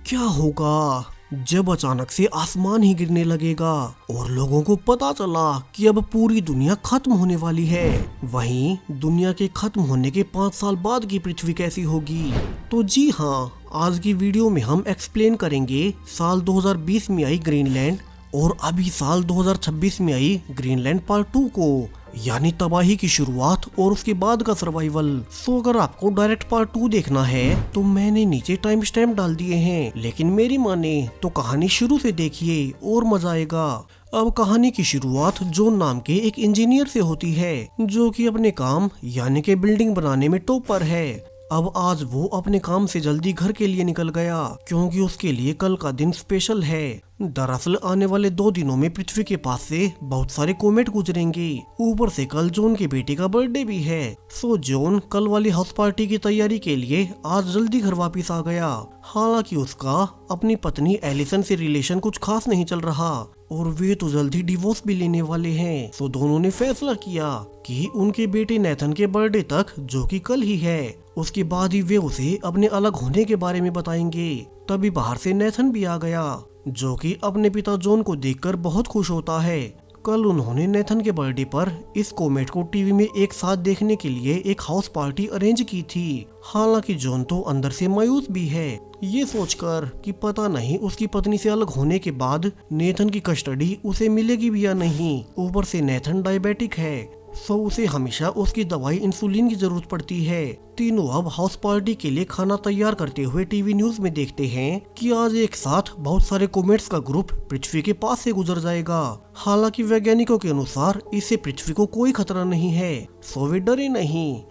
क्या होगा जब अचानक से आसमान ही गिरने लगेगा और लोगों को पता चला कि अब पूरी दुनिया खत्म होने वाली है। वहीं दुनिया के खत्म होने के 5 साल बाद की पृथ्वी कैसी होगी? तो जी हाँ, आज की वीडियो में हम एक्सप्लेन करेंगे साल 2020 में आई ग्रीनलैंड और अभी साल 2026 में आई ग्रीनलैंड पार्ट 2 को, यानी तबाही की शुरुआत और उसके बाद का सर्वाइवल। सो अगर आपको डायरेक्ट पार्ट 2 देखना है तो मैंने नीचे टाइम स्टैम्प डाल दिए हैं, लेकिन मेरी माने तो कहानी शुरू से देखिए और मजा आएगा। अब कहानी की शुरुआत जॉन नाम के एक इंजीनियर से होती है जो कि अपने काम यानी के बिल्डिंग बनाने में टॉपर है। अब आज वो अपने काम से जल्दी घर के लिए निकल गया क्योंकि उसके लिए कल का दिन स्पेशल है। दरअसल आने वाले 2 दिनों में पृथ्वी के पास से बहुत सारे कोमेट गुजरेंगे। ऊपर से कल जॉन के बेटे का बर्थडे भी है। सो जॉन कल वाली हाउस पार्टी की तैयारी के लिए आज जल्दी घर वापस आ गया। हालांकि उसका अपनी पत्नी एलिसन से रिलेशन कुछ खास नहीं चल रहा और वे तो जल्दी डिवोर्स भी लेने वाले हैं। सो दोनों ने फैसला किया कि उनके बेटे नेथन के बर्थडे तक, जो कि कल ही है, उसके बाद ही वे उसे अपने अलग होने के बारे में बताएंगे। तभी बाहर से नेथन भी आ गया जो कि अपने पिता जॉन को देखकर बहुत खुश होता है। कल उन्होंने नेथन के बर्थडे पर इस कोमेट को टीवी में एक साथ देखने के लिए एक हाउस पार्टी अरेंज की थी। हालांकि जॉन तो अंदर से मायूस भी है, ये सोचकर कि पता नहीं उसकी पत्नी से अलग होने के बाद नेथन की कस्टडी उसे मिलेगी भी या नहीं। ऊपर से नेथन डायबिटिक है, सो उसे हमेशा उसकी दवाई इंसुलिन की जरूरत पड़ती है। तीनों अब हाउस पार्टी के लिए खाना तैयार करते हुए टीवी न्यूज में देखते हैं कि आज एक साथ बहुत सारे कोमेट्स का ग्रुप पृथ्वी के पास से गुजर जाएगा। हालांकि वैज्ञानिकों के अनुसार इससे पृथ्वी को कोई खतरा नहीं है, सो वे डरे नहीं।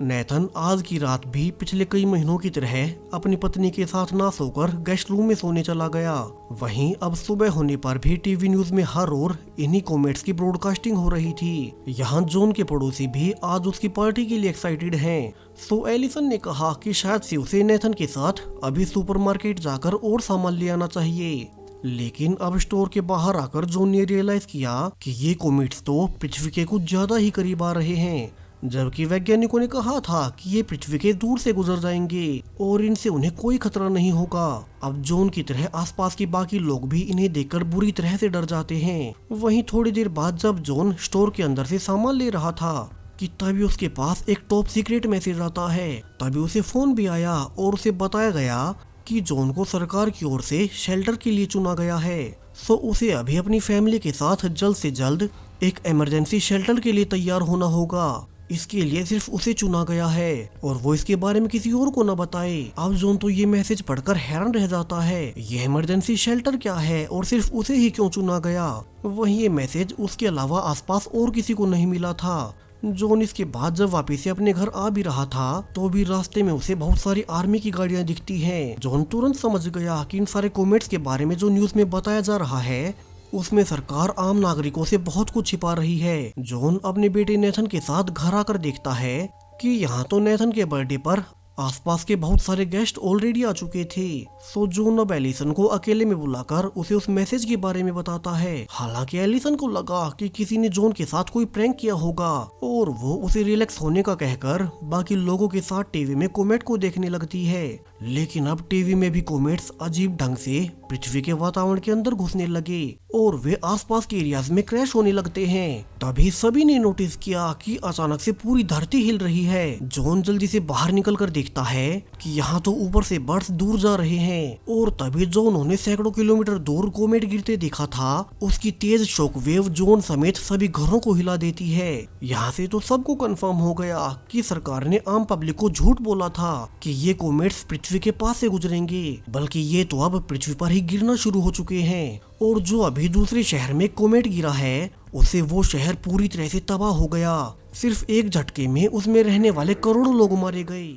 नेथन आज की रात भी पिछले कई महीनों की तरह अपनी पत्नी के साथ ना सोकर गेस्ट रूम में सोने चला गया। वहीं अब सुबह होने पर भी टीवी न्यूज में हर ओर इन्हीं कॉमेट्स की ब्रॉडकास्टिंग हो रही थी। यहाँ जॉन के पड़ोसी भी आज उसकी पार्टी के लिए एक्साइटेड हैं। सो एलिसन ने कहा कि शायद से उसे नेथन के साथ अभी सुपरमार्केट जाकर और सामान ले आना चाहिए। लेकिन अब स्टोर के बाहर आकर जॉन ने रियलाइज किया कि ये कॉमेट्स तो पृथ्वी के कुछ ज्यादा ही करीब आ रहे हैं, जबकि वैज्ञानिकों ने कहा था कि ये पृथ्वी के दूर से गुजर जाएंगे और इनसे उन्हें कोई खतरा नहीं होगा। अब जॉन की तरह आसपास के बाकी लोग भी इन्हें देखकर बुरी तरह से डर जाते हैं। वहीं थोड़ी देर बाद जब जॉन स्टोर के अंदर से सामान ले रहा था कि तभी उसके पास एक टॉप सीक्रेट मैसेज आता है। तभी उसे फोन भी आया और उसे बताया गया कि जॉन को सरकार की ओर से शेल्टर के लिए चुना गया है। सो उसे अभी अपनी फैमिली के साथ जल्द से जल्द एक इमरजेंसी शेल्टर के लिए तैयार होना होगा। इसके लिए सिर्फ उसे चुना गया है और वो इसके बारे में किसी और को न बताए। अब जॉन तो ये मैसेज पढ़कर हैरान रह जाता है, ये इमरजेंसी शेल्टर क्या है और सिर्फ उसे ही क्यों चुना गया। वहीं ये मैसेज उसके अलावा आसपास और किसी को नहीं मिला था। जॉन इसके बाद जब वापस से अपने घर आ भी रहा था तो भी रास्ते में उसे बहुत सारी आर्मी की गाड़ियां दिखती हैं। जॉन तुरंत समझ गया कि इन सारे कॉमेट्स के बारे में जो न्यूज में बताया जा रहा है उसमें सरकार आम नागरिकों से बहुत कुछ छिपा रही है। जॉन अपने बेटे नेथन के साथ घर आकर देखता है कि यहाँ तो नेथन के बर्थडे पर आसपास के बहुत सारे गेस्ट ऑलरेडी आ चुके थे। सो जॉन अब एलिसन को अकेले में बुलाकर उसे उस मैसेज के बारे में बताता है। हालांकि एलिसन को लगा कि किसी ने जॉन के साथ कोई प्रैंक किया होगा और वो उसे रिलैक्स होने का कहकर बाकी लोगों के साथ टीवी में कोमेट को देखने लगती है। लेकिन अब टीवी में भी कोमेट्स अजीब ढंग से पृथ्वी के वातावरण के अंदर घुसने लगे और वे आसपास के एरियाज में क्रैश होने लगते हैं। तभी सभी ने नोटिस किया कि अचानक से पूरी धरती हिल रही है। जॉन जल्दी से बाहर निकलकर देखता है कि यहाँ तो ऊपर से बर्ड्स दूर जा रहे हैं और तभी जो उन्होंने सैकड़ों किलोमीटर दूर कोमेट गिरते देखा था उसकी तेज शॉकवेव जॉन समेत सभी घरों को हिला देती है। यहाँ से तो सबको कंफर्म हो गया कि सरकार ने आम पब्लिक को झूठ बोला था कि ये कोमेट्स पृथ्वी के पास से गुजरेंगे, बल्कि ये तो अब पृथ्वी पर ही गिरना शुरू हो चुके हैं। और जो अभी दूसरे शहर में कोमेट गिरा है उससे वो शहर पूरी तरह से तबाह हो गया। सिर्फ एक झटके में उसमें रहने वाले करोड़ों लोग मारे गए,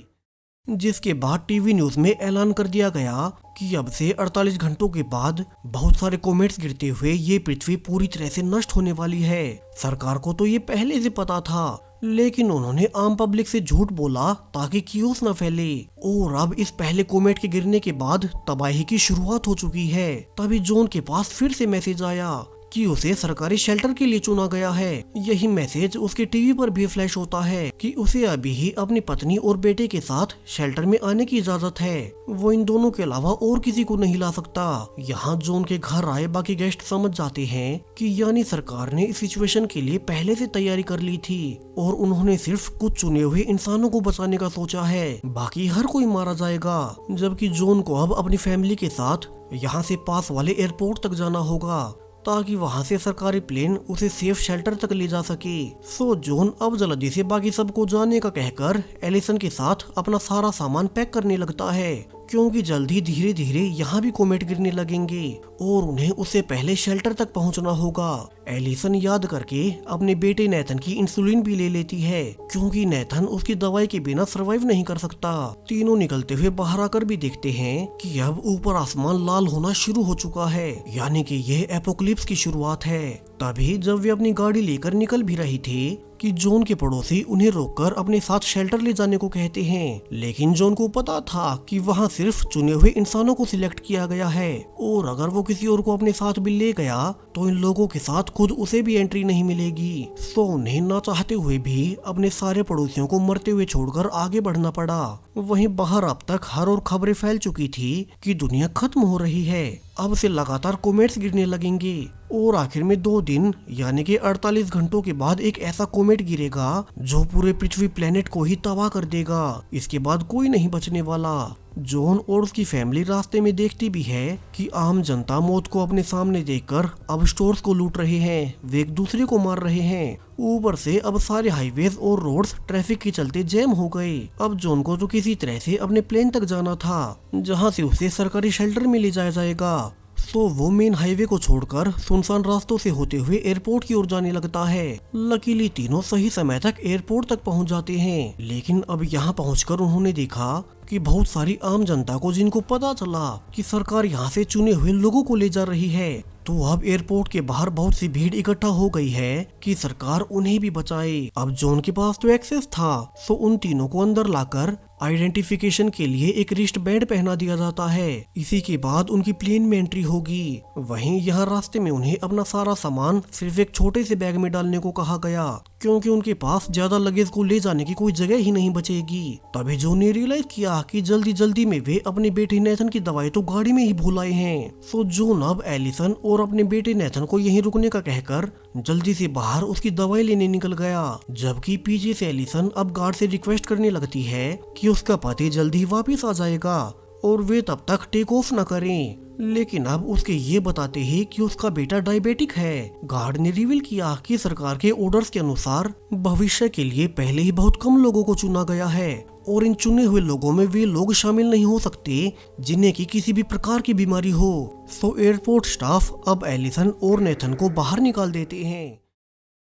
जिसके बाद टीवी न्यूज में ऐलान कर दिया गया कि अब से 48 घंटों के बाद बहुत सारे कोमेट्स गिरते हुए ये पृथ्वी पूरी तरह से नष्ट होने वाली है। सरकार को तो ये पहले से पता था, लेकिन उन्होंने आम पब्लिक से झूठ बोला ताकि क्यूस न फैले। और अब इस पहले कोमेट के गिरने के बाद तबाही की शुरुआत हो चुकी है। तभी जॉन के पास फिर से मैसेज आया कि उसे सरकारी शेल्टर के लिए चुना गया है। यही मैसेज उसके टीवी पर भी फ्लैश होता है कि उसे अभी ही अपनी पत्नी और बेटे के साथ शेल्टर में आने की इजाजत है। वो इन दोनों के अलावा और किसी को नहीं ला सकता। यहाँ जॉन के घर आए बाकी गेस्ट समझ जाते हैं कि यानी सरकार ने इस सिचुएशन के लिए पहले से तैयारी कर ली थी और उन्होंने सिर्फ कुछ चुने हुए इंसानों को बचाने का सोचा है, बाकी हर कोई मारा जाएगा। जबकि जॉन को अब अपनी फैमिली के साथ यहाँ से पास वाले एयरपोर्ट तक जाना होगा ताकि वहाँ से सरकारी प्लेन उसे सेफ शेल्टर तक ले जा सके। सो जॉन अब जल्दी से बाकी सबको जाने का कहकर एलिसन के साथ अपना सारा सामान पैक करने लगता है, क्योंकि जल्दी धीरे धीरे यहाँ भी कोमेट गिरने लगेंगे और उन्हें उससे पहले शेल्टर तक पहुँचना होगा। एलिसन याद करके अपने बेटे नेथन की इंसुलिन भी ले लेती है, क्योंकि नेथन उसकी दवाई के बिना सरवाइव नहीं कर सकता। तीनों निकलते हुए बाहर आकर भी देखते हैं कि अब ऊपर आसमान लाल होना शुरू हो चुका है, यानी कि ये एपोकलिप्स की शुरुआत है। तभी जब वे अपनी गाड़ी लेकर निकल भी रही थे कि जॉन के पड़ोसी उन्हें रोककर अपने साथ शेल्टर ले जाने को कहते हैं, लेकिन जॉन को पता था कि वहाँ सिर्फ चुने हुए इंसानों को सिलेक्ट किया गया है और अगर वो किसी और को अपने साथ भी ले गया तो इन लोगों के साथ खुद उसे भी एंट्री नहीं मिलेगी। सो उन्हें ना चाहते हुए भी अपने सारे पड़ोसियों को मरते हुए छोड़कर आगे बढ़ना पड़ा। वहीं बाहर अब तक हर और खबरें फैल चुकी थी कि दुनिया खत्म हो रही है। अब से लगातार कोमेट्स गिरने लगेंगे और आखिर में 2 दिन यानी कि 48 घंटों के बाद एक ऐसा कोमेट गिरेगा जो पूरे पृथ्वी प्लेनेट को ही तबाह कर देगा। इसके बाद कोई नहीं बचने वाला। जॉन और उसकी फैमिली रास्ते में देखती भी है कि आम जनता मौत को अपने सामने देखकर अब स्टोर्स को लूट रहे हैं, वे एक दूसरे को मार रहे हैं। ऊपर से अब सारे हाईवेज और रोड्स ट्रैफिक के चलते जैम हो गए। अब जॉन को तो किसी तरह से अपने प्लेन तक जाना था, जहां से उसे सरकारी शेल्टर में ले जाया जाएगा। तो वो मेन हाईवे को छोड़कर सुनसान रास्तों से होते हुए एयरपोर्ट की ओर जाने लगता है। लकीली तीनों सही समय तक एयरपोर्ट तक पहुंच जाते हैं, लेकिन अब यहाँ पहुंचकर उन्होंने देखा कि बहुत सारी आम जनता को, जिनको पता चला कि सरकार यहाँ से चुने हुए लोगों को ले जा रही है, तो अब एयरपोर्ट के बाहर बहुत सी भीड़ इकट्ठा हो गई है कि सरकार उन्हें भी बचाए। अब जॉन के पास तो एक्सेस था, तो उन तीनों को अंदर लाकर आइडेंटिफिकेशन के लिए एक रिस्ट बैंड पहना दिया जाता है। इसी के बाद उनकी प्लेन में एंट्री होगी। वहीं यहाँ रास्ते में उन्हें अपना सारा सामान सिर्फ एक छोटे से बैग में डालने को कहा गया, क्योंकि उनके पास ज्यादा लगेज को ले जाने की कोई जगह ही नहीं बचेगी। तभी जॉन ने रियलाइज किया कि जल्दी जल्दी में वे अपने बेटे नेथन की दवाई तो गाड़ी में ही भूल आए हैं। सो जॉन अब एलिसन और अपने बेटे नेथन को यहीं रुकने का कहकर जल्दी से बाहर उसकी दवाई लेने निकल गया। जबकि पीछे से एलिसन अब गार्ड से रिक्वेस्ट करने लगती है कि उसका पति जल्दी वापस आ जाएगा और वे तब तक टेक ऑफ न करें। लेकिन अब उसके ये बताते ही कि उसका बेटा डायबिटिक है। गार्ड ने रिवील किया कि सरकार के ऑर्डर्स के अनुसार भविष्य के लिए पहले ही बहुत कम लोगों को चुना गया है और इन चुने हुए लोगों में वे लोग शामिल नहीं हो सकते जिन्हें की किसी भी प्रकार की बीमारी हो। सो एयरपोर्ट स्टाफ अब एलिसन और नेथन को बाहर निकाल देते हैं।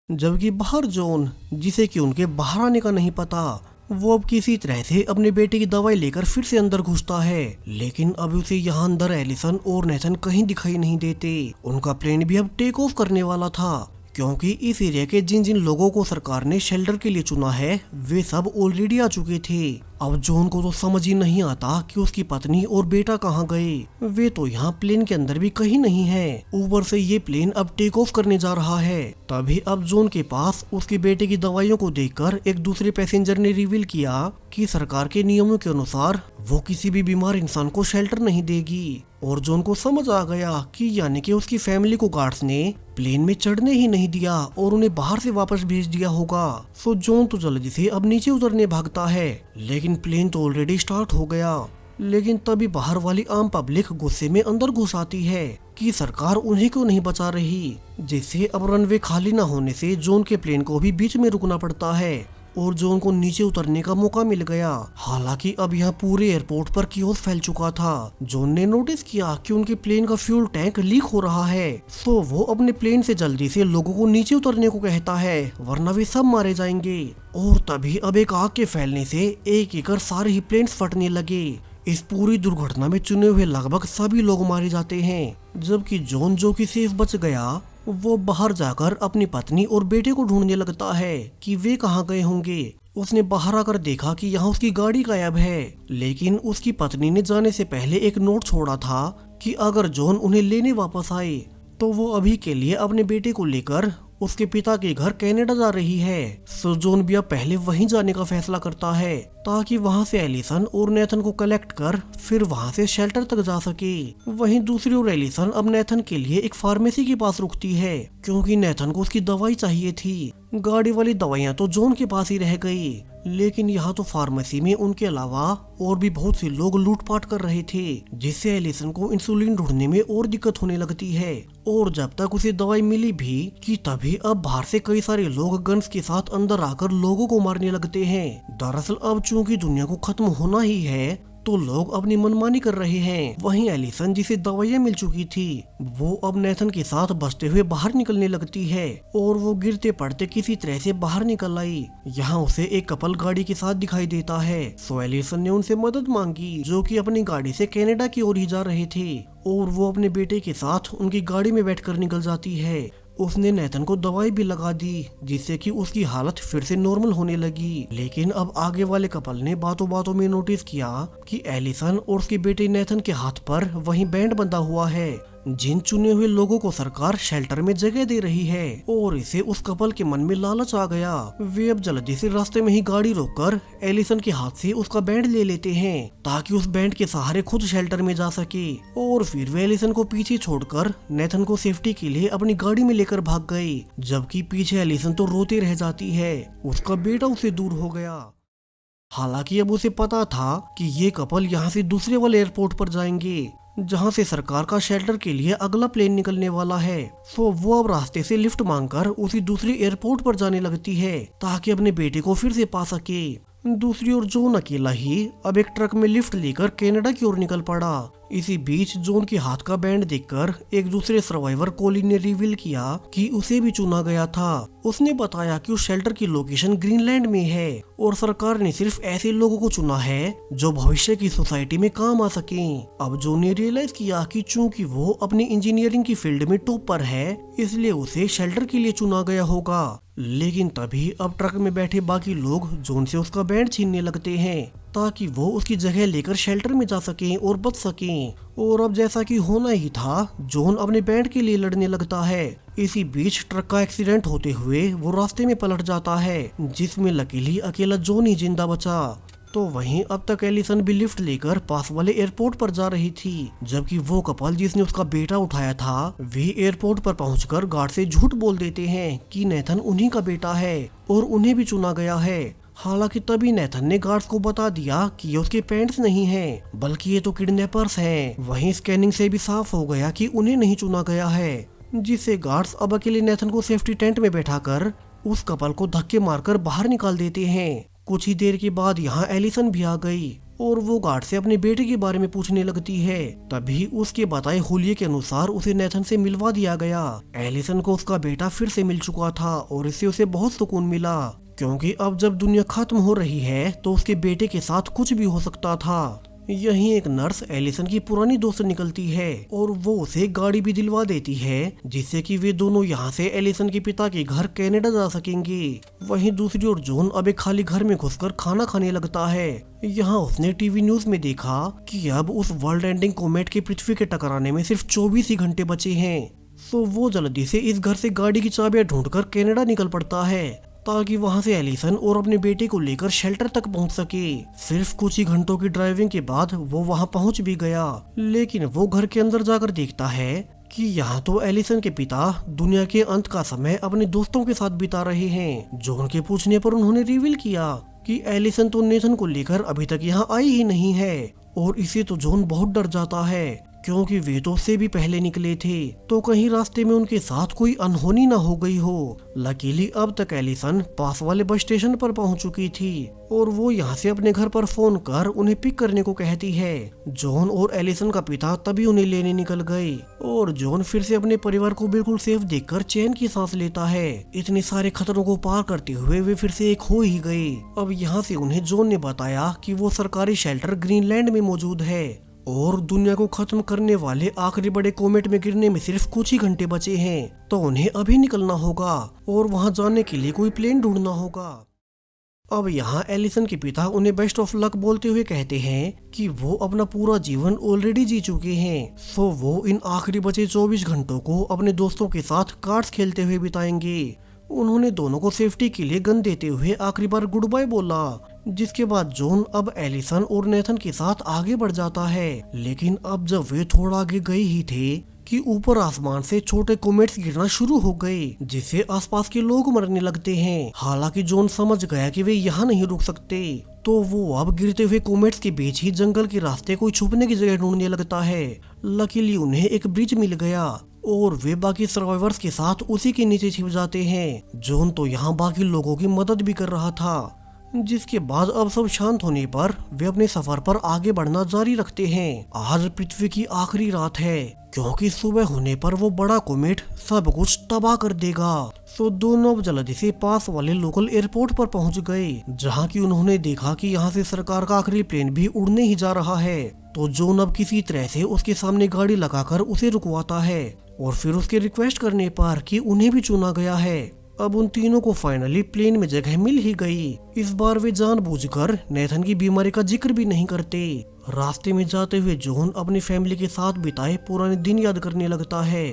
जबकि बाहर जॉन, जिसे कि उनके बाहर आने का नहीं पता, वो अब किसी तरह से अपने बेटे की दवाई लेकर फिर से अंदर घुसता है। लेकिन अब उसे यहाँ अंदर एलिसन और नेथन कहीं दिखाई नहीं देते। उनका प्लेन भी अब टेक ऑफ करने वाला था, क्योंकि इस एरिया के जिन जिन लोगों को सरकार ने शेल्टर के लिए चुना है वे सब ऑलरेडी आ चुके थे। अब जॉन को तो समझ ही नहीं आता कि उसकी पत्नी और बेटा कहाँ गए। वे तो यहाँ प्लेन के अंदर भी कहीं नहीं है। ऊपर से ये प्लेन अब टेक ऑफ करने जा रहा है। तभी अब जॉन के पास उसके बेटे की दवाइयों को देखकर एक दूसरे पैसेंजर ने रिवील किया कि सरकार के नियमों के अनुसार वो किसी भी बीमार इंसान को शेल्टर नहीं देगी। और जॉन को समझ आ गया कि यानी कि उसकी फैमिली को गार्ड्स ने प्लेन में चढ़ने ही नहीं दिया और उन्हें बाहर से वापस भेज दिया होगा। सो जॉन तो जल्दी से अब नीचे उतरने भागता है, लेकिन प्लेन तो ऑलरेडी स्टार्ट हो गया। लेकिन तभी बाहर वाली आम पब्लिक गुस्से में अंदर घुस आती है कि सरकार उन्हें क्यों नहीं बचा रही, जिससे अब रनवे खाली न होने से जॉन के प्लेन को भी बीच में रुकना पड़ता है और जॉन को नीचे उतरने का मौका मिल गया। हालांकि अब यहाँ पूरे एयरपोर्ट पर कियोस्क फैल चुका था। जॉन ने नोटिस किया कि उनके प्लेन का फ्यूल टैंक लीक हो रहा है, तो वो अपने प्लेन से जल्दी से लोगों को नीचे उतरने को कहता है, वरना वे सब मारे जाएंगे। और तभी अब एक आग के फैलने से एक एक कर सारे ही प्लेन्स फटने लगे। इस पूरी दुर्घटना में चुने हुए लगभग सभी लोग मारे जाते हैं, जबकि जॉन, जो कि सेफ बच गया, वो बाहर जाकर अपनी पत्नी और बेटे को ढूंढने लगता है कि वे कहाँ गए होंगे। उसने बाहर आकर देखा कि यहाँ उसकी गाड़ी गायब है, लेकिन उसकी पत्नी ने जाने से पहले एक नोट छोड़ा था कि अगर जॉन उन्हें लेने वापस आए तो वो अभी के लिए अपने बेटे को लेकर उसके पिता के घर कनाडा जा रही है। सो जॉन भी अब पहले वहीं जाने का फैसला करता है ताकि वहां से एलिसन और नेथन को कलेक्ट कर फिर वहां से शेल्टर तक जा सके। वहीं दूसरी ओर एलिसन अब नेथन के लिए एक फार्मेसी के पास रुकती है क्योंकि नेथन को उसकी दवाई चाहिए थी। गाड़ी वाली दवाइयां तो जॉन के पास ही रह गई, लेकिन यहाँ तो फार्मेसी में उनके अलावा और भी बहुत से लोग लूटपाट कर रहे थे, जिससे एलिसन को इंसुलिन ढूंढने में और दिक्कत होने लगती है। और जब तक उसे दवाई मिली भी कि तभी अब बाहर से कई सारे लोग गन्स के साथ अंदर आकर लोगों को मारने लगते हैं। दरअसल अब चूंकि दुनिया को खत्म होना ही है तो लोग अपनी मनमानी कर रहे हैं। वहीं एलिसन जिसे दवाइयां मिल चुकी थी वो अब नेथन के साथ बचते हुए बाहर निकलने लगती है और वो गिरते पड़ते किसी तरह से बाहर निकल आई। यहाँ उसे एक कपल गाड़ी के साथ दिखाई देता है। सो एलिसन ने उनसे मदद मांगी जो कि अपनी गाड़ी से कनाडा की ओर ही जा रहे थे और वो अपने बेटे के साथ उनकी गाड़ी में बैठकर निकल जाती है। उसने नेथन को दवाई भी लगा दी जिससे कि उसकी हालत फिर से नॉर्मल होने लगी। लेकिन अब आगे वाले कपल ने बातों बातों में नोटिस किया कि एलिसन और उसके बेटे नेथन के हाथ पर वहीं बैंड बंधा हुआ है जिन चुने हुए लोगों को सरकार शेल्टर में जगह दे रही है। और इसे उस कपल के मन में लालच आ गया। वे अब जल्दी से रास्ते में ही गाड़ी रोककर एलिसन के हाथ से उसका बैंड ले लेते हैं ताकि उस बैंड के सहारे खुद शेल्टर में जा सके। और फिर वे एलिसन को पीछे छोड़कर नेथन को सेफ्टी के लिए अपनी गाड़ी में लेकर भाग गई, जबकि पीछे एलिसन तो रोती रह जाती है। उसका बेटा उससे दूर हो गया। हालांकि अब उसे पता था कि ये कपल यहाँ से दूसरे वाले एयरपोर्ट पर जाएंगे जहां से सरकार का शेल्टर के लिए अगला प्लेन निकलने वाला है। सो वो अब रास्ते से लिफ्ट मांगकर उसी दूसरे एयरपोर्ट पर जाने लगती है ताकि अपने बेटे को फिर से पा सके। दूसरी ओर जॉन अकेला ही अब एक ट्रक में लिफ्ट लेकर कनाडा की ओर निकल पड़ा। इसी बीच जॉन के हाथ का बैंड देखकर एक दूसरे सर्वाइवर कोलिन ने रिवील किया कि उसे भी चुना गया था। उसने बताया कि उस शेल्टर की लोकेशन ग्रीनलैंड में है और सरकार ने सिर्फ ऐसे लोगों को चुना है जो भविष्य की सोसाइटी में काम आ सकें। अब जॉन ने रियलाइज किया कि चूंकि वो अपनी इंजीनियरिंग की फील्ड में टॉप पर है इसलिए उसे शेल्टर के लिए चुना गया होगा। लेकिन तभी अब ट्रक में बैठे बाकी लोग जॉन से उसका बैंड छीनने लगते हैं ताकि वो उसकी जगह लेकर शेल्टर में जा सकें और बच सकें। और अब जैसा कि होना ही था जॉन अपने बैंड के लिए लड़ने लगता है। इसी बीच ट्रक का एक्सीडेंट होते हुए वो रास्ते में पलट जाता है जिसमें लकीली अकेला जॉन ही जिंदा बचा। तो वहीं अब तक एलिसन भी लिफ्ट लेकर पास वाले एयरपोर्ट पर जा रही थी, जबकि वो कपल जिसने उसका बेटा उठाया था वे एयरपोर्ट पर पहुंचकर गार्ड से झूठ बोल देते हैं कि नेथन उन्हीं का बेटा है और उन्हें भी चुना गया है। हालांकि तभी नेथन ने गार्ड्स को बता दिया कि ये उसके पेरेंट्स नहीं हैं, बल्कि ये तो किडनैपर्स हैं। वहीं स्कैनिंग से भी साफ हो गया कि उन्हें नहीं चुना गया है, जिससे गार्ड्स अब अकेले नेथन को सेफ्टी टेंट में बैठाकर उस कपल को धक्के मारकर बाहर निकाल देते हैं। कुछ ही देर के बाद यहाँ एलिसन भी आ गई और वो गार्ड से अपने बेटे के बारे में पूछने लगती है। तभी उसके बताए हुलिये के अनुसार उसे नेथन से मिलवा दिया गया। एलिसन को उसका बेटा फिर से मिल चुका था और इससे उसे बहुत सुकून मिला क्योंकि अब जब दुनिया खत्म हो रही है तो उसके बेटे के साथ कुछ भी हो सकता था। यहीं एक नर्स एलिसन की पुरानी दोस्त निकलती है और वो उसे गाड़ी भी दिलवा देती है जिससे कि वे दोनों यहाँ से एलिसन के पिता के घर कनाडा जा सकेंगे। वहीं दूसरी ओर जॉन अब एक खाली घर में घुसकर खाना खाने लगता है। यहाँ उसने टीवी न्यूज में देखा कि अब उस वर्ल्ड एंडिंग कोमेट के पृथ्वी के टकराने में सिर्फ 24 ही घंटे बचे हैं। सो वो जल्दी से इस घर से गाड़ी की चाबियां ढूंढकर कनाडा निकल पड़ता है ताकि वहां से एलिसन और अपने बेटे को लेकर शेल्टर तक पहुंच सके। सिर्फ कुछ ही घंटों की ड्राइविंग के बाद वो वहां पहुंच भी गया, लेकिन वो घर के अंदर जाकर देखता है कि यहाँ तो एलिसन के पिता दुनिया के अंत का समय अपने दोस्तों के साथ बिता रहे हैं। जॉन के पूछने पर उन्होंने रिवील किया कि एलिसन तो नेथन को लेकर अभी तक यहाँ आई ही नहीं है और इसे तो जॉन बहुत डर जाता है क्योंकि वे तो उससे भी पहले निकले थे, तो कहीं रास्ते में उनके साथ कोई अनहोनी ना हो गई हो। लकीली अब तक एलिसन पास वाले बस स्टेशन पर पहुंच चुकी थी और वो यहाँ से अपने घर पर फोन कर उन्हें पिक करने को कहती है। जॉन और एलिसन का पिता तभी उन्हें लेने निकल गए और जॉन फिर से अपने परिवार को बिल्कुल सेफ देखकर चैन की सांस लेता है। इतने सारे खतरों को पार करते हुए वे फिर से एक हो ही गए। अब यहाँ से उन्हें जॉन ने बताया कि वो सरकारी शेल्टर ग्रीनलैंड में मौजूद है और दुनिया को खत्म करने वाले आखिरी बड़े कोमेट में गिरने में सिर्फ कुछ ही घंटे बचे हैं, तो उन्हें अभी निकलना होगा और वहां जाने के लिए कोई प्लेन ढूंढना होगा। अब यहाँ एलिसन के पिता उन्हें बेस्ट ऑफ लक बोलते हुए कहते हैं कि वो अपना पूरा जीवन ऑलरेडी जी चुके हैं, सो वो इन आखिरी बचे 24 घंटों को अपने दोस्तों के साथ कार्ड्स खेलते हुए बिताएंगे। उन्होंने दोनों को सेफ्टी के लिए गन देते हुए आखिरी बार गुड बाय बोला, जिसके बाद जॉन अब एलिसन और नेथन के साथ आगे बढ़ जाता है। लेकिन अब जब वे थोड़ा आगे गए ही थे कि ऊपर आसमान से छोटे कॉमेट्स गिरना शुरू हो गए, जिससे आसपास के लोग मरने लगते हैं। हालांकि जॉन समझ गया कि वे यहाँ नहीं रुक सकते, तो वो अब गिरते हुए कॉमेट्स के बीच ही जंगल के रास्ते कोई छुपने की जगह ढूंढने लगता है। लकीली उन्हें एक ब्रिज मिल गया और वे बाकी सर्वाइवर्स के साथ उसी के नीचे छिप जाते हैं। जॉन तो यहाँ बाकी लोगों की मदद भी कर रहा था। जिसके बाद अब सब शांत होने पर वे अपने सफर पर आगे बढ़ना जारी रखते हैं। आज पृथ्वी की आखिरी रात है, क्योंकि सुबह होने पर वो बड़ा कोमेट सब कुछ तबाह कर देगा। सो दोनों अब जल्दी से पास वाले लोकल एयरपोर्ट पर पहुंच गए, जहां की उन्होंने देखा कि यहाँ से सरकार का आखिरी प्लेन भी उड़ने ही जा रहा है। तो जॉन अब किसी तरह से उसके सामने गाड़ी लगाकर उसे रुकवाता है और फिर उसके रिक्वेस्ट करने पर कि उन्हें भी चुना गया है। अब उन तीनों को फाइनली प्लेन में जगह मिल ही गई। इस बार वे जानबूझकर नेथन की बीमारी का जिक्र भी नहीं करते। रास्ते में जाते हुए जॉन अपनी फैमिली के साथ बिताए पुराने दिन याद करने लगता है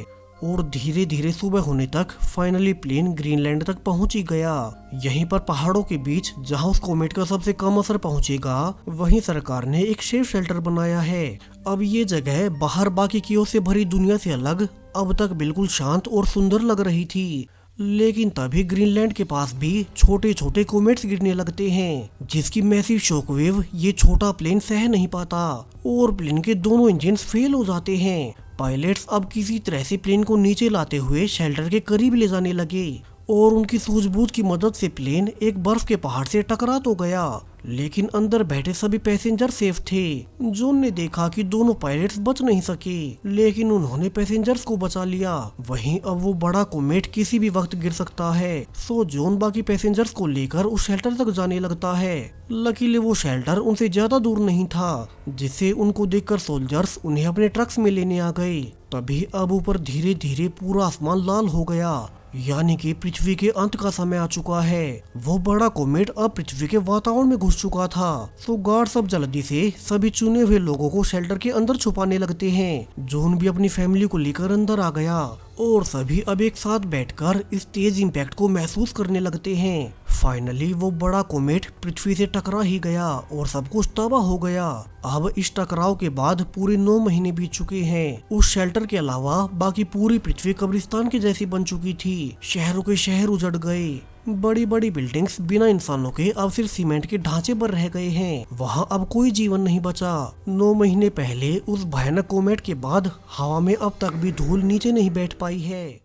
और धीरे धीरे सुबह होने तक फाइनली प्लेन ग्रीनलैंड तक पहुंच ही गया। यहीं पर पहाड़ों के बीच जहां उस कोमेट का सबसे कम असर पहुंचेगा, वहीं सरकार ने एक सेफ शेल्टर बनाया है। अब ये जगह बाहर बाकी की से भरी दुनिया से अलग अब तक बिल्कुल शांत और सुंदर लग रही थी। लेकिन तभी ग्रीनलैंड के पास भी छोटे छोटे कोमेट्स गिरने लगते हैं, जिसकी मैसिव शॉकवेव ये छोटा प्लेन सह नहीं पाता और प्लेन के दोनों इंजन फेल हो जाते हैं। पायलट्स अब किसी तरह से प्लेन को नीचे लाते हुए शेल्टर के करीब ले जाने लगे और उनकी सूझबूझ की मदद से प्लेन एक बर्फ के पहाड़ से टकरा तो गया, लेकिन अंदर बैठे सभी पैसेंजर सेफ थे। जॉन ने देखा कि दोनों पायलट्स बच नहीं सके, लेकिन उन्होंने पैसेंजर्स को बचा लिया। वहीं अब वो बड़ा कोमेट किसी भी वक्त गिर सकता है, सो जॉन बाकी पैसेंजर्स को लेकर उस शेल्टर तक जाने लगता है। लकीली वो शेल्टर उनसे ज्यादा दूर नहीं था, जिससे उनको देखकर सोल्जर्स उन्हें अपने ट्रक्स में लेने आ गए। तभी अब ऊपर धीरे धीरे पूरा आसमान लाल हो गया, यानी कि पृथ्वी के अंत का समय आ चुका है। वो बड़ा कोमेट अब पृथ्वी के वातावरण में घुस चुका था। सो गार्ड सब जल्दी से सभी चुने हुए लोगों को शेल्टर के अंदर छुपाने लगते हैं। जॉन भी अपनी फैमिली को लेकर अंदर आ गया और सभी अब एक साथ बैठकर इस तेज इम्पैक्ट को महसूस करने लगते हैं। फाइनली वो बड़ा कोमेट पृथ्वी से टकरा ही गया और सब कुछ तबाह हो गया। अब इस टकराव के बाद पूरे 9 महीने बीत चुके हैं। उस शेल्टर के अलावा बाकी पूरी पृथ्वी कब्रिस्तान की जैसी बन चुकी थी। शहरों के शहर उजड़ गए, बड़ी बड़ी बिल्डिंग्स बिना इंसानों के अब सिर्फ सीमेंट के ढांचे पर रह गए हैं। वहाँ अब कोई जीवन नहीं बचा। 9 महीने पहले उस भयानक कोमेट के बाद हवा में अब तक भी धूल नीचे नहीं बैठ पाई है।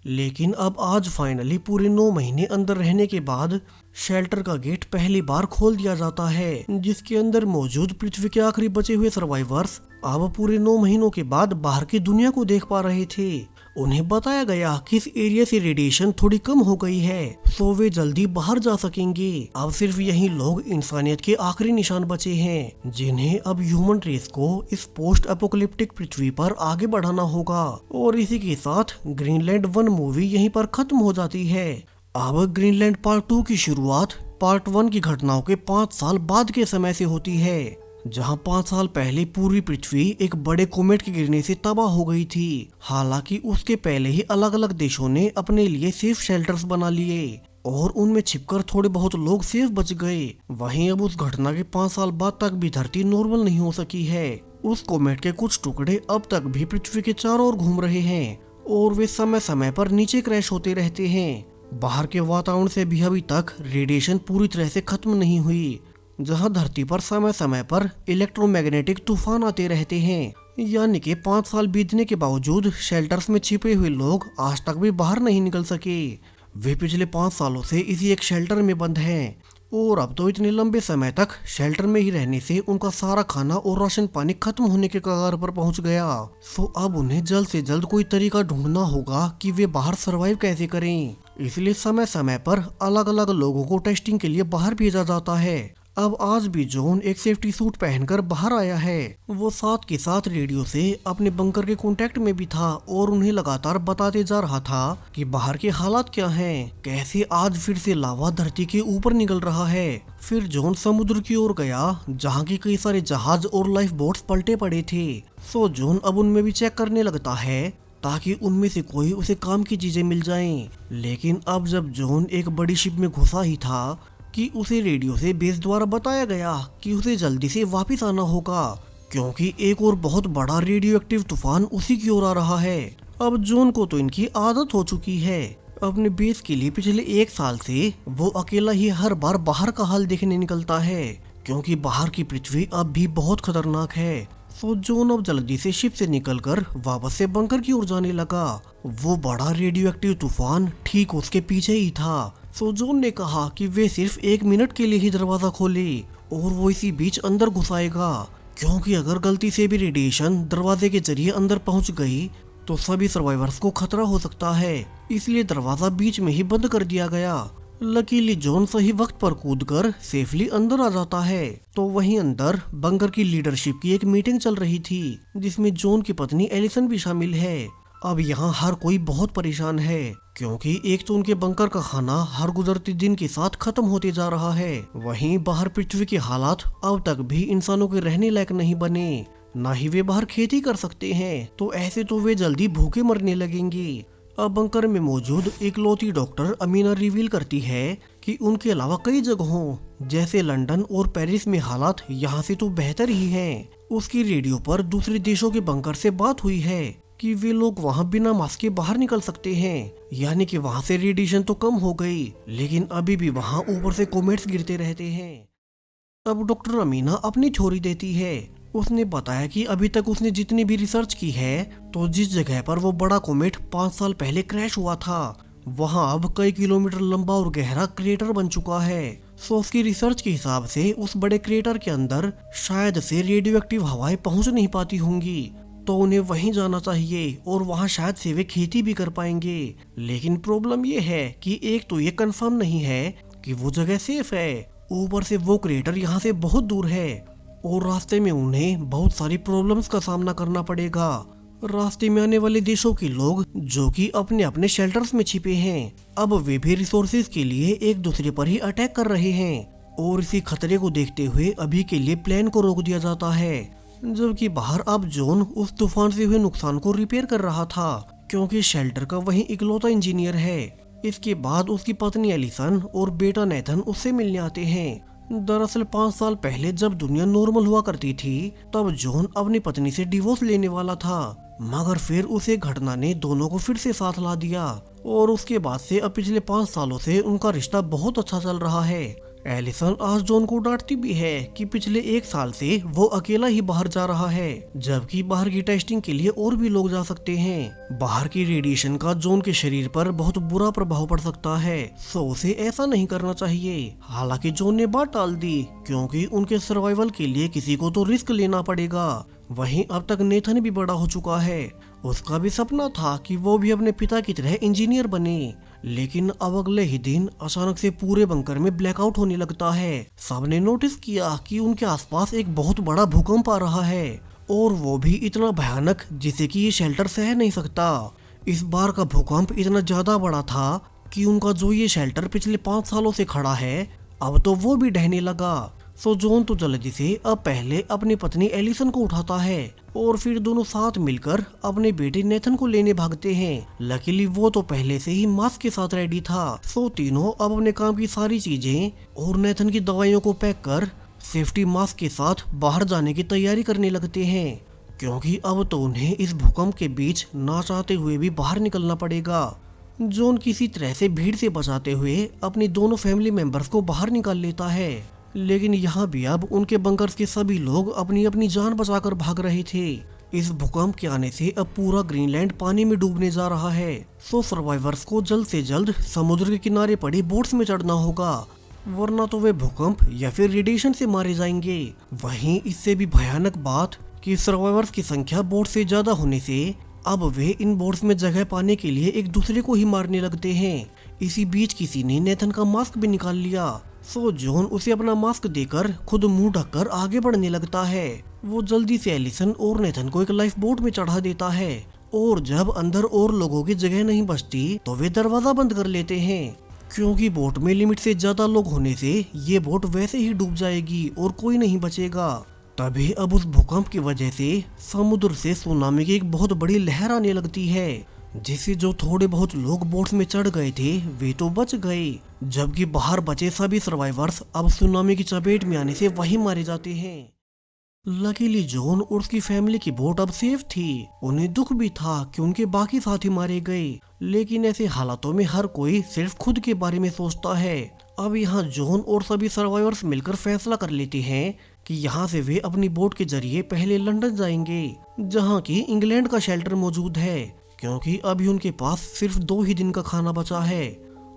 लेकिन अब आज फाइनली पूरे 9 महीने अंदर रहने के बाद शेल्टर का गेट पहली बार खोल दिया जाता है, जिसके अंदर मौजूद पृथ्वी के आखिरी बचे हुए सर्वाइवर्स अब पूरे 9 महीनों के बाद बाहर की दुनिया को देख पा रहे थे। उन्हें बताया गया कि इस एरिया से रेडिएशन थोड़ी कम हो गई है, सो वे जल्दी बाहर जा सकेंगे। अब सिर्फ यही लोग इंसानियत के आखिरी निशान बचे हैं, जिन्हें अब ह्यूमन रेस को इस पोस्ट एपोकलिप्टिक पृथ्वी पर आगे बढ़ाना होगा। और इसी के साथ ग्रीनलैंड 1 मूवी यहीं पर खत्म हो जाती है। अब ग्रीनलैंड पार्ट 2 की शुरुआत पार्ट 1 की घटनाओं के 5 साल बाद के समय से होती है, जहां 5 साल पहले पूरी पृथ्वी एक बड़े कोमेट के गिरने से तबाह हो गई थी। हालांकि उसके पहले ही अलग अलग देशों ने अपने लिए सेफ शेल्टर्स बना लिए और उनमें छिपकर थोड़े बहुत लोग सेफ बच गए। वहीं अब उस घटना के 5 साल बाद तक भी धरती नॉर्मल नहीं हो सकी है। उस कोमेट के कुछ टुकड़े अब तक भी पृथ्वी के चारों ओर घूम रहे हैं और वे समय समय पर नीचे क्रैश होते रहते हैं। बाहर के वातावरण से भी अभी तक रेडिएशन पूरी तरह से खत्म नहीं हुई, जहां धरती पर समय समय पर इलेक्ट्रोमैग्नेटिक तूफान आते रहते हैं। यानी कि 5 साल बीतने के बावजूद शेल्टर्स में छिपे हुए लोग आज तक भी बाहर नहीं निकल सके। वे पिछले 5 सालों से इसी एक शेल्टर में बंद हैं और अब तो इतने लंबे समय तक शेल्टर में ही रहने से उनका सारा खाना और राशन पानी खत्म होने के कगार पर पहुंच गया। सो अब उन्हें जल्द से जल्द कोई तरीका ढूंढना होगा कि वे बाहर सरवाइव कैसे करें। इसलिए समय समय पर अलग अलग लोगों को टेस्टिंग के लिए बाहर भेजा जाता है। अब आज भी जॉन एक सेफ्टी सूट पहनकर बाहर आया है। वो साथ के साथ रेडियो से अपने बंकर के कांटेक्ट में भी था और उन्हें लगातार बताते जा रहा था कि बाहर के हालात क्या हैं, कैसे आज फिर से लावा धरती के ऊपर निकल रहा है। फिर जॉन समुद्र की ओर गया जहाँ की कई सारे जहाज और लाइफ बोट्स पलटे पड़े थे। सो जॉन अब उनमें भी चेक करने लगता है ताकि उनमें से कोई उसे काम की चीजें मिल जाएं। लेकिन अब जब जॉन एक बड़ी शिप में घुसा ही था कि उसे रेडियो से बेस द्वारा बताया गया कि उसे जल्दी से वापस आना होगा, क्योंकि एक और बहुत बड़ा रेडियो एक्टिव तूफान उसी की ओर आ रहा है। अब जॉन को तो इनकी आदत हो चुकी है। अपने बेस के लिए पिछले 1 साल से वो अकेला ही हर बार बाहर का हाल देखने निकलता है, क्योंकि बाहर की पृथ्वी अब भी बहुत खतरनाक है। सो जॉन अब जल्दी से शिप से निकलकर वापस से बंकर की ओर जाने लगा। वो बड़ा रेडियो एक्टिव तूफान ठीक उसके पीछे ही था। सो जॉन ने कहा कि वे सिर्फ 1 मिनट के लिए ही दरवाजा खोले और वो इसी बीच अंदर घुस आएगा, क्योंकि अगर गलती से भी रेडिएशन दरवाजे के जरिए अंदर पहुंच गई तो सभी सर्वाइवर्स को खतरा हो सकता है। इसलिए दरवाजा बीच में ही बंद कर दिया गया। लकीली जॉन सही वक्त पर कूदकर सेफली अंदर आ जाता है। तो वहीं अंदर बंकर की लीडरशिप की एक मीटिंग चल रही थी, जिसमें जॉन की पत्नी एलिसन भी शामिल है। अब यहाँ हर कोई बहुत परेशान है, क्योंकि एक तो उनके बंकर का खाना हर गुजरते दिन के साथ खत्म होते जा रहा है, वहीं बाहर पृथ्वी के हालात अब तक भी इंसानों के रहने लायक नहीं बने, ना ही वे बाहर खेती कर सकते हैं। तो ऐसे तो वे जल्दी भूखे मरने लगेंगे। अब बंकर में मौजूद इकलौती डॉक्टर अमीना रिवील करती है कि उनके अलावा कई जगहों जैसे लंदन और पेरिस में हालात यहाँ से तो बेहतर ही हैं। उसकी रेडियो पर दूसरे देशों के बंकर से बात हुई है कि वे लोग वहाँ बिना मास्क के बाहर निकल सकते हैं, यानी कि वहाँ से रेडिएशन तो कम हो गई, लेकिन अभी भी वहाँ ऊपर से कोमेट्स गिरते रहते हैं। अब डॉक्टर अमीना अपनी थ्योरी देती है। उसने बताया कि अभी तक उसने जितनी भी रिसर्च की है, तो जिस जगह पर वो बड़ा कोमेट 5 साल पहले क्रैश हुआ था, वहाँ अब कई किलोमीटर लंबा और गहरा क्रेटर बन चुका है। सो उसकी रिसर्च के हिसाब से उस बड़े क्रेटर के अंदर शायद से रेडियो एक्टिव हवाएं पहुंच नहीं पाती होंगी, तो उन्हें वहीं जाना चाहिए और वहाँ शायद से वे खेती भी कर पाएंगे। लेकिन प्रॉब्लम ये है कि एक तो ये कंफर्म नहीं है कि वो जगह सेफ है, ऊपर से वो क्रेटर यहाँ से बहुत दूर है और रास्ते में उन्हें बहुत सारी प्रॉब्लम्स का सामना करना पड़ेगा। रास्ते में आने वाले देशों के लोग जो कि अपने अपने शेल्टर्स में छिपे हैं, अब वे भी रिसोर्सेज के लिए एक दूसरे पर ही अटैक कर रहे हैं और इसी खतरे को देखते हुए अभी के लिए प्लान को रोक दिया जाता है। जबकि बाहर अब जॉन उस तूफान से हुए नुकसान को रिपेयर कर रहा था, क्योंकि शेल्टर का वही इकलौता इंजीनियर है। इसके बाद उसकी पत्नी एलिसन और बेटा नेथन उससे मिलने आते हैं। दरअसल 5 साल पहले जब दुनिया नॉर्मल हुआ करती थी, तब जॉन अपनी पत्नी से डिवोर्स लेने वाला था, मगर फिर उसे घटना ने दोनों को फिर से साथ ला दिया और उसके बाद से अब पिछले 5 सालों से उनका रिश्ता बहुत अच्छा चल रहा है। एलिसन आज जॉन को डांटती भी है कि पिछले 1 साल से वो अकेला ही बाहर जा रहा है, जबकि बाहर की टेस्टिंग के लिए और भी लोग जा सकते हैं। बाहर की रेडिएशन का जॉन के शरीर पर बहुत बुरा प्रभाव पड़ सकता है, सो उसे ऐसा नहीं करना चाहिए। हालांकि जॉन ने बात टाल दी, क्योंकि उनके सर्वाइवल के लिए किसी को तो रिस्क लेना पड़ेगा। वहीं अब तक नेथन भी बड़ा हो चुका है, उसका भी सपना था कि वो भी अपने पिता की तरह इंजीनियर बने। लेकिन अब अगले ही दिन अचानक से पूरे बंकर में ब्लैकआउट होने लगता है। सबने नोटिस किया कि उनके आसपास एक बहुत बड़ा भूकंप आ रहा है, और वो भी इतना भयानक जिसे कि ये शेल्टर सह नहीं सकता। इस बार का भूकंप इतना ज्यादा बड़ा था कि उनका जो ये शेल्टर पिछले 5 सालों से खड़ा है, अब तो वो भी ढहने लगा। सो जॉन तो जल्दी से अब पहले अपनी पत्नी एलिसन को उठाता है और फिर दोनों साथ मिलकर अपने बेटे नेथन को लेने भागते हैं। लकीली वो तो पहले से ही मास्क के साथ रेडी था। सो तीनों अब अपने काम की सारी चीजें और नेथन की दवाइयों को पैक कर सेफ्टी मास्क के साथ बाहर जाने की तैयारी करने लगते हैं, क्योंकि अब तो उन्हें इस भूकंप के बीच ना चाहते हुए भी बाहर निकलना पड़ेगा। जॉन किसी तरह से भीड़ से बचाते हुए अपनी दोनों फैमिली मेंबर्स को बाहर निकाल लेता है, लेकिन यहाँ भी अब उनके बंकर्स के सभी लोग अपनी अपनी जान बचाकर भाग रहे थे। इस भूकंप के आने से अब पूरा ग्रीनलैंड पानी में डूबने जा रहा है। सो सर्वाइवर्स को जल्द से जल्द समुद्र के किनारे पड़ी बोट्स में चढ़ना होगा, वरना तो वे भूकंप या फिर रेडिएशन से मारे जाएंगे। वहीं इससे भी भयानक बात कि सर्वाइवर्स की संख्या बोट से ज्यादा होने से अब वे इन बोट्स में जगह पाने के लिए एक दूसरे को ही मारने लगते हैं। इसी बीच किसी ने नेथन का मास्क भी निकाल लिया। सो जॉन उसे अपना मास्क देकर खुद मुंह ढककर आगे बढ़ने लगता है। वो जल्दी से एलिसन और नेथन को एक लाइफ बोट में चढ़ा देता है और जब अंदर और लोगों की जगह नहीं बचती तो वे दरवाजा बंद कर लेते हैं, क्योंकि बोट में लिमिट से ज्यादा लोग होने से ये बोट वैसे ही डूब जाएगी और कोई नहीं बचेगा। तभी अब उस भूकंप की वजह से समुद्र से सुनामी की एक बहुत बड़ी लहर आने लगती है, जिससे जो थोड़े बहुत लोग बोट्स में चढ़ गए थे वे तो बच गए, जबकि बाहर बचे सभी सर्वाइवर्स अब सुनामी की चपेट में आने से वहीं मारे जाते हैं। लकीली जॉन और उसकी फैमिली की बोट अब सेफ थी। उन्हें दुख भी था कि उनके बाकी साथी मारे गए, लेकिन ऐसे हालातों में हर कोई सिर्फ खुद के बारे में सोचता है। अब यहाँ जॉन और सभी सर्वाइवर्स मिलकर फैसला कर लेते हैं कि यहाँ से वे अपनी बोट के जरिए पहले लंदन जाएंगे, जहाँ की इंग्लैंड का शेल्टर मौजूद है, क्योंकि अभी उनके पास सिर्फ 2 ही दिन का खाना बचा है।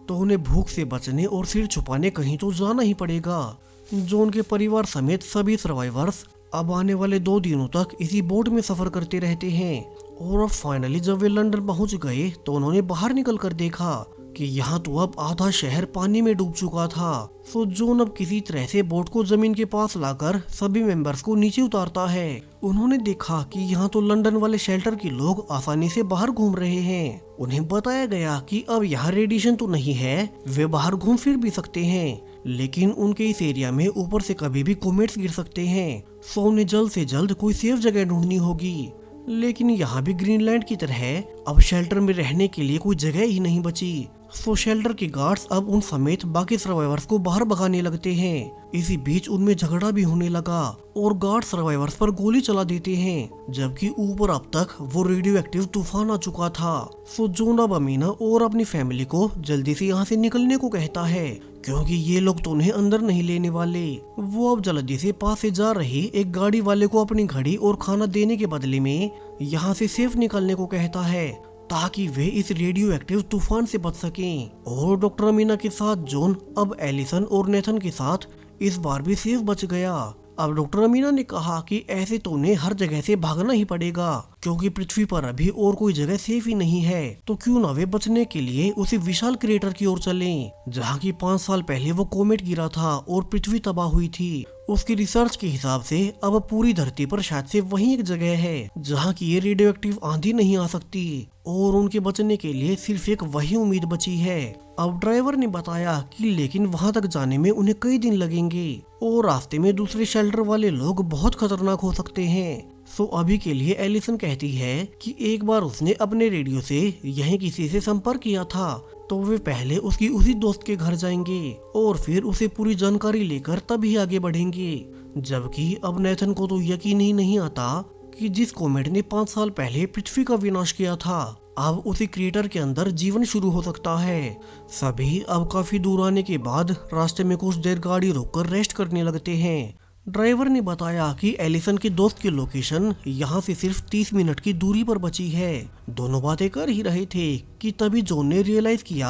तो उन्हें भूख से बचने और सिर छुपाने कहीं तो जाना ही पड़ेगा। जॉन के परिवार समेत सभी सर्वाइवर्स अब आने वाले 2 दिनों तक इसी बोट में सफर करते रहते हैं। और अब फाइनली जब वे लंदन पहुंच गए तो उन्होंने बाहर निकल कर देखा कि यहाँ तो अब आधा शहर पानी में डूब चुका था। सो जॉन अब किसी तरह से बोट को जमीन के पास लाकर सभी मेंबर्स को नीचे उतारता है। उन्होंने देखा कि यहाँ तो लंदन वाले शेल्टर के लोग आसानी से बाहर घूम रहे हैं। उन्हें बताया गया कि अब यहाँ रेडिएशन तो नहीं है, वे बाहर घूम फिर भी सकते हैं, लेकिन उनके इस एरिया में ऊपर से कभी भी कोमेट्स गिर सकते हैं। सो उन्हें जल्द से जल्द कोई सेफ जगह ढूंढनी होगी। लेकिन यहाँ भी ग्रीनलैंड की तरह अब शेल्टर में रहने के लिए कोई जगह ही नहीं बची। सो शेल्टर के गार्ड्स अब उन समेत बाकी सर्वाइवर्स को बाहर भगाने लगते हैं। इसी बीच उनमें झगड़ा भी होने लगा और गार्ड सर्वाइवर्स पर गोली चला देते हैं, जबकि ऊपर अब तक वो रेडियो एक्टिव तूफान आ चुका था। सो जॉन अब अमीना और अपनी फैमिली को जल्दी से यहाँ से निकलने को कहता है, क्योंकि ये लोग तो उन्हें अंदर नहीं लेने वाले। वो अब जल्दी से पास से जा रही एक गाड़ी वाले को अपनी घड़ी और खाना देने के बदले में यहाँ से सेफ निकलने को कहता है, ताकि वे इस रेडियो एक्टिव तूफान से बच सकें। और डॉक्टर अमीना के साथ जॉन अब एलिसन और नेथन के साथ इस बार भी सेफ बच गया। अब डॉक्टर अमीना ने कहा कि ऐसे तो उन्हें हर जगह से भागना ही पड़ेगा, क्योंकि पृथ्वी पर अभी और कोई जगह सेफ ही नहीं है। तो क्यों ना वे बचने के लिए उसी विशाल क्रेटर की ओर चलें, जहाँ की 5 साल पहले वो कोमेट गिरा था और पृथ्वी तबाह हुई थी। उसकी रिसर्च के हिसाब से अब पूरी धरती पर शायद से वही एक जगह है जहाँ की ये रेडियो एक्टिव आंधी नहीं आ सकती, और उनके बचने के लिए सिर्फ एक वही उम्मीद बची है। अब ड्राइवर ने बताया कि लेकिन वहां तक जाने में उन्हें कई दिन लगेंगे और रास्ते में दूसरे शेल्टर वाले लोग बहुत खतरनाक हो सकते हैं। सो अभी के लिए एलिसन कहती है कि एक बार उसने अपने रेडियो से यहीं किसी से संपर्क किया था, तो वे पहले उसकी उसी दोस्त के घर जाएंगे और फिर उसे पूरी जानकारी लेकर तभी आगे बढ़ेंगे। जबकि अब नेथन को तो यकीन ही नहीं आता कि जिस कोमेट ने 5 साल पहले पृथ्वी का विनाश किया था, अब उसी क्रिएटर के अंदर जीवन शुरू हो सकता है। सभी अब काफी दूर आने के बाद रास्ते में कुछ देर गाड़ी रोककर रेस्ट करने लगते हैं। ड्राइवर ने बताया कि एलिसन के दोस्त की लोकेशन यहाँ से सिर्फ 30 मिनट की दूरी पर बची है। दोनों बातें कर ही रहे थे कि तभी जॉन ने रियलाइज किया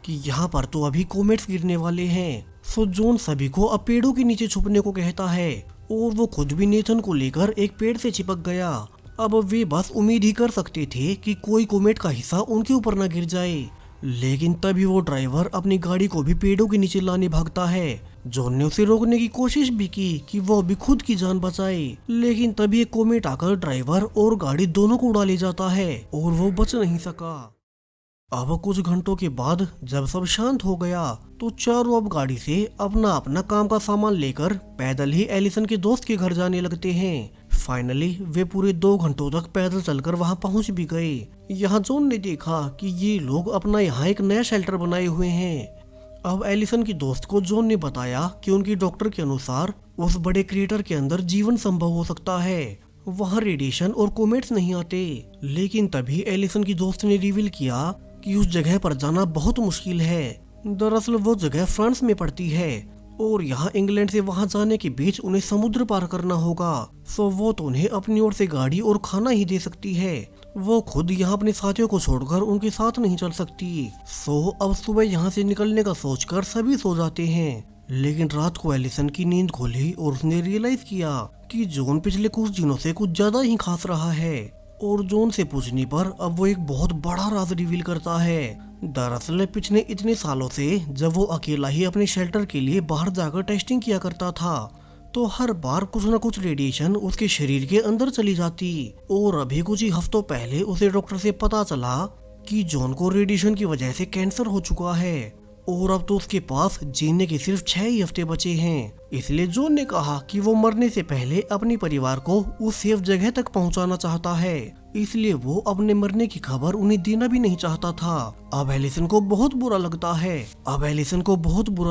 कि यहाँ पर तो अभी कोमेट्स गिरने वाले हैं। सो जॉन सभी को अब पेड़ों के नीचे छुपने को कहता है और वो खुद भी नेथन को लेकर एक पेड़ से चिपक गया। अब वे बस उम्मीद ही कर सकते थे कि कोई कोमेट का हिस्सा उनके ऊपर न गिर जाए, लेकिन तभी वो ड्राइवर अपनी गाड़ी को भी पेड़ों के नीचे लाने भागता है। जॉन ने उसे रोकने की कोशिश भी की कि वो भी खुद की जान बचाए, लेकिन तभी एक कोमेट आकर ड्राइवर और गाड़ी दोनों को उड़ा ले जाता है और वो बच नहीं सका। अब कुछ घंटों के बाद जब सब शांत हो गया तो चारों अब गाड़ी से अपना अपना काम का सामान लेकर पैदल ही एलिसन के दोस्त के घर जाने लगते हैं। फाइनली वे पूरे 2 घंटों तक पैदल चलकर वहां पहुंच भी गए। यहाँ जॉन ने देखा कि ये लोग अपना यहाँ एक नया शेल्टर बनाए हुए हैं। अब एलिसन की दोस्त को जॉन ने बताया कि उनकी डॉक्टर के अनुसार उस बड़े क्रिएटर के अंदर जीवन संभव हो सकता है, वहाँ रेडिएशन और कोमेट्स नहीं आते। लेकिन तभी एलिसन की दोस्त ने रिवील किया कि उस जगह पर जाना बहुत मुश्किल है। दरअसल वो जगह फ्रांस में पड़ती है और यहाँ इंग्लैंड से वहाँ जाने के बीच उन्हें समुद्र पार करना होगा। सो वो तो उन्हें अपनी ओर से गाड़ी और खाना ही दे सकती है, वो खुद यहाँ अपने साथियों को छोड़कर उनके साथ नहीं चल सकती। सो अब सुबह यहाँ से निकलने का सोचकर सभी सो जाते हैं, लेकिन रात को एलिसन की नींद खोली और उसने रियलाइज किया कि जॉन पिछले कुछ दिनों से कुछ ज्यादा ही खास रहा है। और जॉन से पूछने पर अब वो एक बहुत बड़ा राज रिवील करता है, दरअसल पिछले इतने सालों से जब वो अकेला ही अपने शेल्टर के लिए बाहर जाकर टेस्टिंग किया करता था, तो हर बार कुछ न कुछ रेडिएशन उसके शरीर के अंदर चली जाती। और अभी कुछ ही हफ्तों पहले उसे डॉक्टर से पता चला कि जॉन को रेडिएशन की वजह से कैंसर हो चुका है और अब तो उसके पास जीने के सिर्फ 6 ही हफ्ते बचे हैं। इसलिए जॉन ने कहा कि वो मरने से पहले अपने परिवार को उस सेफ जगह तक पहुंचाना चाहता है, इसलिए वो अपने मरने की खबर उन्हें देना भी नहीं चाहता था। अब एलिसन को बहुत बुरा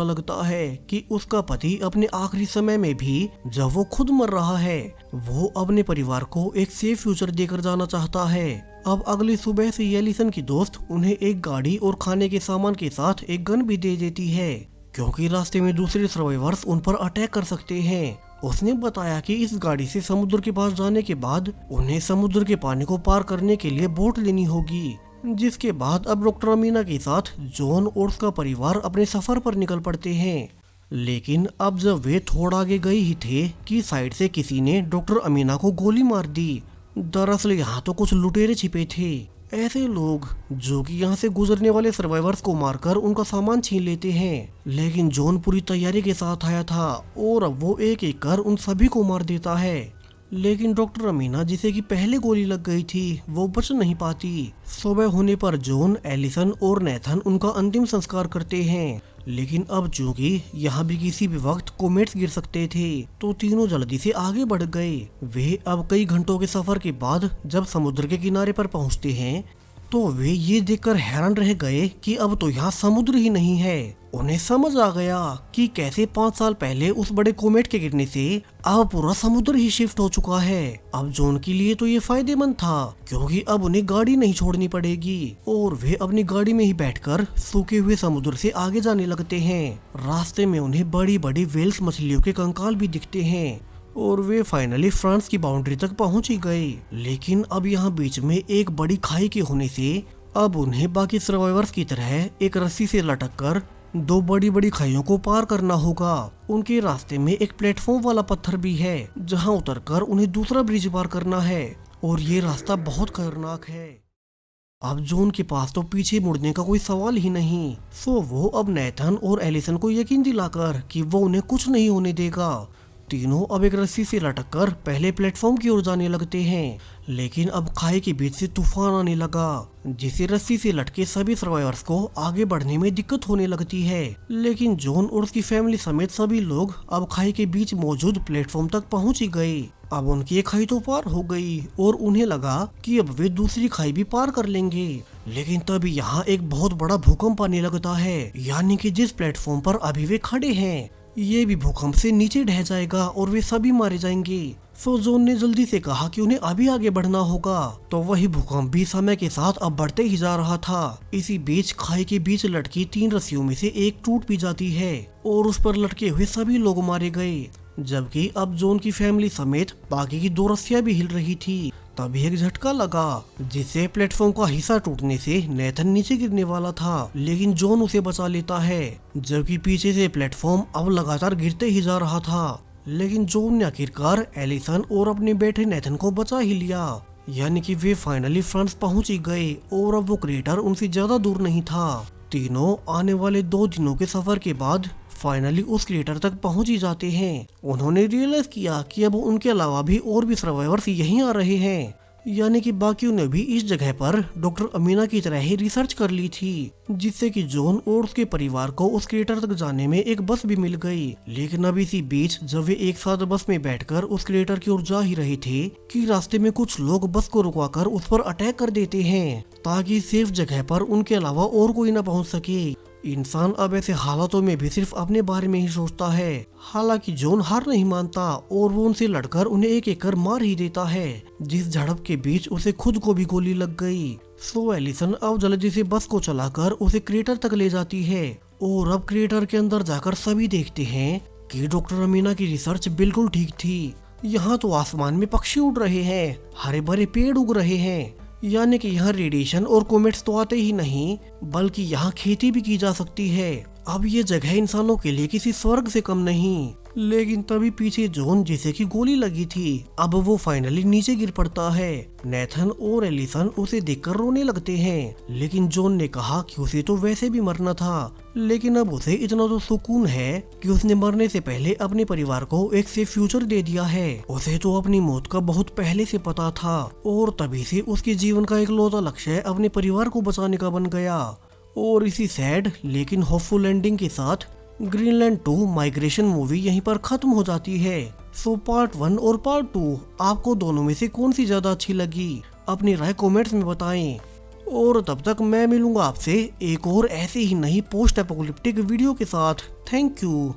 लगता है कि उसका पति अपने आखिरी समय में भी जब वो खुद मर रहा है, वो अपने परिवार को एक सेफ फ्यूचर देकर जाना चाहता है। अब अगली सुबह से एलिसन की दोस्त उन्हें एक गाड़ी और खाने के सामान के साथ एक गन भी दे देती है, क्योंकि रास्ते में दूसरे सर्वाइवर्स उन पर अटैक कर सकते हैं। उसने बताया कि इस गाड़ी से समुद्र के पास जाने के बाद उन्हें समुद्र के पानी को पार करने के लिए बोट लेनी होगी, जिसके बाद अब डॉक्टर अमीना के साथ जॉन और उसका परिवार अपने सफर पर निकल पड़ते हैं। लेकिन अब जब वे थोड़ा आगे गए ही थे कि साइड से किसी ने डॉक्टर अमीना को गोली मार दी। दरअसल यहाँ तो कुछ लुटेरे छिपे थे, ऐसे लोग जो कि यहाँ से गुजरने वाले सर्वाइवर्स को मारकर उनका सामान छीन लेते हैं। लेकिन जॉन पूरी तैयारी के साथ आया था और अब वो एक एक कर उन सभी को मार देता है। लेकिन डॉक्टर अमीना, जिसे कि पहले गोली लग गई थी, वो बच नहीं पाती। सुबह होने पर जॉन, एलिसन और नेथन उनका अंतिम संस्कार करते हैं। लेकिन अब चूंकि यहाँ भी किसी भी वक्त कोमेट्स गिर सकते थे, तो तीनों जल्दी से आगे बढ़ गए। वे अब कई घंटों के सफर के बाद जब समुद्र के किनारे पर पहुँचते हैं, तो वे ये देखकर हैरान रह गए कि अब तो यहाँ समुद्र ही नहीं है। उन्हें समझ आ गया कि कैसे 5 साल पहले उस बड़े कोमेट के गिरने से अब पूरा समुद्र ही शिफ्ट हो चुका है। अब जॉन के लिए तो ये फायदेमंद था, क्योंकि अब उन्हें गाड़ी नहीं छोड़नी पड़ेगी और वे अपनी गाड़ी में ही बैठकर सूखे हुए समुद्र से आगे जाने लगते हैं। रास्ते में उन्हें बड़ी बड़ी व्हेल्स मछलियों के कंकाल भी दिखते हैं और वे फाइनली फ्रांस की बाउंड्री तक पहुंच ही गए। लेकिन अब यहाँ बीच में एक बड़ी खाई के होने से अब उन्हें बाकी सर्वाइवर्स की तरह एक रस्सी से लटककर 2 बड़ी बड़ी खाइयों को पार करना होगा। उनके रास्ते में एक प्लेटफॉर्म वाला पत्थर भी है, जहाँ उतरकर उन्हें दूसरा ब्रिज पार करना है और ये रास्ता बहुत खतरनाक है। अब जॉन के पास तो पीछे मुड़ने का कोई सवाल ही नहीं, सो वो अब नेथन और एलिसन को यकीन दिलाकर कि वो उन्हें कुछ नहीं होने देगा, तीनों अब एक रस्सी से लटककर पहले प्लेटफॉर्म की ओर जाने लगते हैं। लेकिन अब खाई के बीच से तूफान आने लगा, जिससे रस्सी से लटके सभी सर्वाइवर्स को आगे बढ़ने में दिक्कत होने लगती है। लेकिन जॉन और उसकी फैमिली समेत सभी लोग अब खाई के बीच मौजूद प्लेटफॉर्म तक पहुंच ही गए। अब उनकी एक खाई तो पार हो गई और उन्हें लगा कि अब वे दूसरी खाई भी पार कर लेंगे। लेकिन तभी यहाँ एक बहुत बड़ा भूकंप आने लगता है, यानी कि जिस प्लेटफॉर्म पर अभी वे खड़े हैं, ये भी भूकंप से नीचे ढह जाएगा और वे सभी मारे जाएंगे। सो जॉन ने जल्दी से कहा कि उन्हें अभी आगे बढ़ना होगा, तो वही भूकंप भी समय के साथ अब बढ़ते ही जा रहा था। इसी बीच खाई के बीच लटकी 3 रस्सियों में से एक टूट भी जाती है और उस पर लटके हुए सभी लोग मारे गए, जबकि अब जॉन की फैमिली समेत बाकी की 2 रस्सियां भी हिल रही थी। तभी एक झटका लगा, जिससे प्लेटफॉर्म का हिस्सा टूटने से नेथन नीचे गिरने वाला था, लेकिन जॉन उसे बचा लेता है, जबकि पीछे से प्लेटफॉर्म अब लगातार गिरते ही जा रहा था। लेकिन जॉन ने आखिरकार एलिसन और अपने बेटे नेथन को बचा ही लिया, यानी कि वे फाइनली फ्रांस पहुंच ही गए और अब वो क्रेटर उनसे ज्यादा दूर नहीं था। तीनों आने वाले 2 दिनों के सफर के बाद फाइनली उस क्रेटर तक पहुंच ही जाते हैं। उन्होंने रियलाइज किया कि अब उनके अलावा भी और भी सर्वाइवर्स यहीं आ रहे हैं, यानी कि बाकियों ने भी इस जगह पर डॉक्टर अमीना की तरह ही रिसर्च कर ली थी, जिससे कि जॉन और उसके परिवार को उस क्रेटर तक जाने में एक बस भी मिल गई। लेकिन अब इसी बीच जब वे एक साथ बस में बैठकर उस क्रेटर की ओर जा ही रहे थे कि रास्ते में कुछ लोग बस को रुकवाकर उस पर अटैक कर देते हैं, ताकि सेफ जगह पर उनके अलावा और कोई न पहुंच सके। इंसान अब ऐसे हालातों में भी सिर्फ अपने बारे में ही सोचता है। हालांकि जॉन हार नहीं मानता और वो उनसे लड़कर उन्हें एक एक कर मार ही देता है, जिस झड़प के बीच उसे खुद को भी गोली लग गई। सो एलिसन अब जल्दी से बस को चलाकर उसे क्रेटर तक ले जाती है और अब क्रेटर के अंदर जाकर सभी देखते हैं कि डॉक्टर अमीना की रिसर्च बिल्कुल ठीक थी। यहाँ तो आसमान में पक्षी उड़ रहे हैं, हरे भरे पेड़ उग रहे हैं, यानी कि यहाँ रेडिएशन और कोमेट्स तो आते ही नहीं, बल्कि यहाँ खेती भी की जा सकती है। अब ये जगह इंसानों के लिए किसी स्वर्ग से कम नहीं। लेकिन तभी पीछे जॉन जिसे की गोली लगी थी अब वो फाइनली नीचे गिर पड़ता है। नेथन और एलिसन उसे देखकर रोने लगते हैं, लेकिन जॉन ने कहा कि उसे तो वैसे भी मरना था, लेकिन अब उसे इतना तो सुकून है कि उसने मरने से पहले अपने परिवार को एक सेफ फ्यूचर दे दिया है। उसे तो अपनी मौत का बहुत पहले से पता था और तभी से उसके जीवन का इकलौता लक्ष्य अपने परिवार को बचाने का बन गया। और इसी सैड लेकिन होपफुल एंडिंग के साथ ग्रीनलैंड 2 माइग्रेशन मूवी यहीं पर खत्म हो जाती है। सो पार्ट 1 और पार्ट 2 आपको दोनों में से कौन सी ज्यादा अच्छी लगी? अपनी राय कमेंट्स में बताएं। और तब तक मैं मिलूंगा आपसे एक और ऐसे ही नई पोस्ट एपोकलिप्टिक वीडियो के साथ। Thank you.